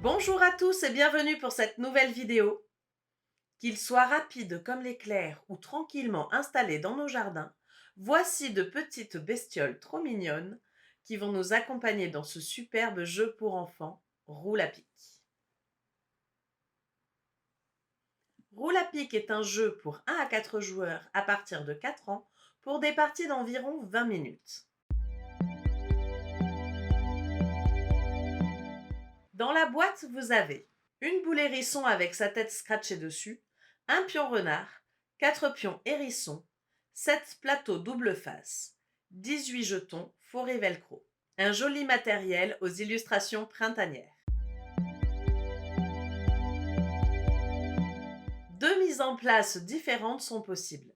Bonjour à tous et bienvenue pour cette nouvelle vidéo. Qu'ils soient rapides comme l'éclair ou tranquillement installés dans nos jardins, voici de petites bestioles trop mignonnes qui vont nous accompagner dans ce superbe jeu pour enfants, Roule à pic. Roule à pic est un jeu pour 1 à 4 joueurs à partir de 4 ans pour des parties d'environ 20 minutes. Dans la boîte, vous avez une boule hérisson avec sa tête scratchée dessus, un pion renard, 4 pions hérisson, 7 plateaux double face, 18 jetons forêt velcro. Un joli matériel aux illustrations printanières. Deux mises en place différentes sont possibles.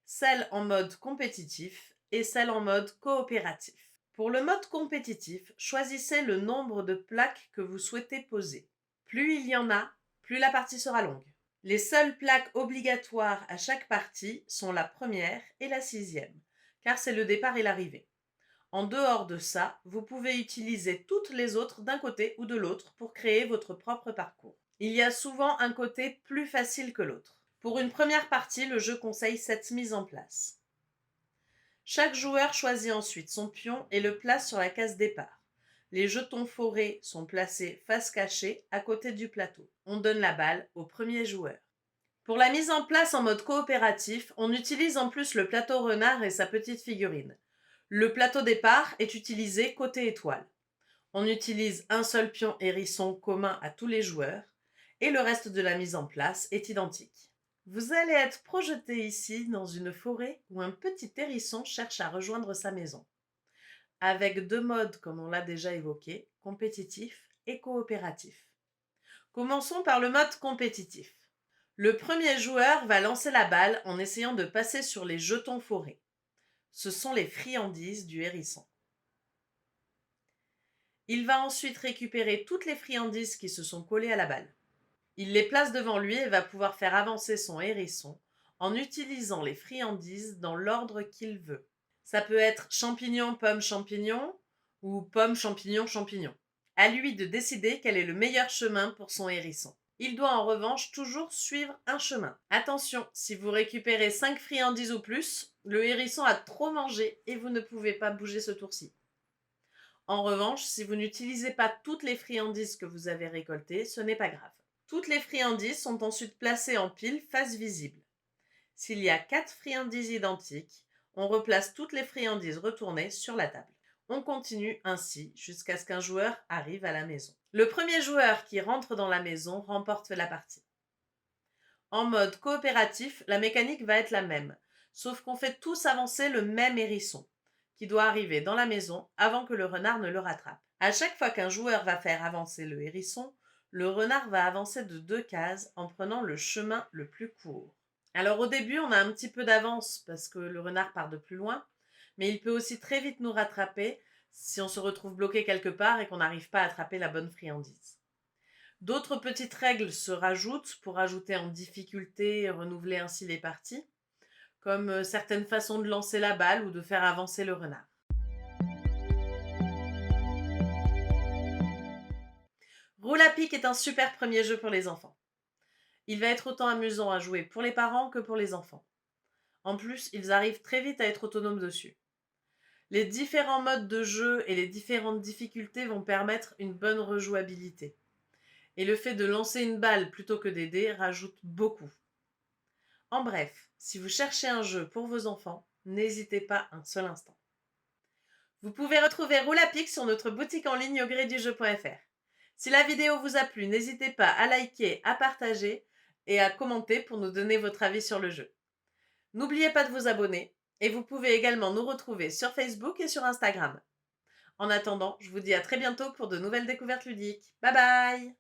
Celle en mode compétitif et celle en mode coopératif. Pour le mode compétitif, choisissez le nombre de plaques que vous souhaitez poser. Plus il y en a, plus la partie sera longue. Les seules plaques obligatoires à chaque partie sont la première et la 6e, car c'est le départ et l'arrivée. En dehors de ça, vous pouvez utiliser toutes les autres d'un côté ou de l'autre pour créer votre propre parcours. Il y a souvent un côté plus facile que l'autre. Pour une première partie, le jeu conseille cette mise en place. Chaque joueur choisit ensuite son pion et le place sur la case départ. Les jetons forêt sont placés face cachée à côté du plateau. On donne la balle au premier joueur. Pour la mise en place en mode coopératif, on utilise en plus le plateau renard et sa petite figurine. Le plateau départ est utilisé côté étoile. On utilise un seul pion hérisson commun à tous les joueurs et le reste de la mise en place est identique. Vous allez être projeté ici dans une forêt où un petit hérisson cherche à rejoindre sa maison. Avec deux modes comme on l'a déjà évoqué, compétitif et coopératif. Commençons par le mode compétitif. Le premier joueur va lancer la balle en essayant de passer sur les jetons forêt. Ce sont les friandises du hérisson. Il va ensuite récupérer toutes les friandises qui se sont collées à la balle. Il les place devant lui et va pouvoir faire avancer son hérisson en utilisant les friandises dans l'ordre qu'il veut. Ça peut être champignon, pomme, champignon ou pomme, champignon, champignon. À lui de décider quel est le meilleur chemin pour son hérisson. Il doit en revanche toujours suivre un chemin. Attention, si vous récupérez 5 friandises ou plus, le hérisson a trop mangé et vous ne pouvez pas bouger ce tour-ci. En revanche, si vous n'utilisez pas toutes les friandises que vous avez récoltées, ce n'est pas grave. Toutes les friandises sont ensuite placées en pile face visible. S'il y a 4 friandises identiques, on replace toutes les friandises retournées sur la table. On continue ainsi jusqu'à ce qu'un joueur arrive à la maison. Le premier joueur qui rentre dans la maison remporte la partie. En mode coopératif, la mécanique va être la même, sauf qu'on fait tous avancer le même hérisson, qui doit arriver dans la maison avant que le renard ne le rattrape. À chaque fois qu'un joueur va faire avancer le hérisson, le renard va avancer de 2 cases en prenant le chemin le plus court. Alors au début, on a un petit peu d'avance parce que le renard part de plus loin, mais il peut aussi très vite nous rattraper si on se retrouve bloqué quelque part et qu'on n'arrive pas à attraper la bonne friandise. D'autres petites règles se rajoutent pour ajouter en difficulté et renouveler ainsi les parties, comme certaines façons de lancer la balle ou de faire avancer le renard. Roule à pic est un super premier jeu pour les enfants. Il va être autant amusant à jouer pour les parents que pour les enfants. En plus, ils arrivent très vite à être autonomes dessus. Les différents modes de jeu et les différentes difficultés vont permettre une bonne rejouabilité. Et le fait de lancer une balle plutôt que des dés rajoute beaucoup. En bref, si vous cherchez un jeu pour vos enfants, n'hésitez pas un seul instant. Vous pouvez retrouver Roule à pic sur notre boutique en ligne augrédujeu.fr. Si la vidéo vous a plu, n'hésitez pas à liker, à partager et à commenter pour nous donner votre avis sur le jeu. N'oubliez pas de vous abonner et vous pouvez également nous retrouver sur Facebook et sur Instagram. En attendant, je vous dis à très bientôt pour de nouvelles découvertes ludiques. Bye bye!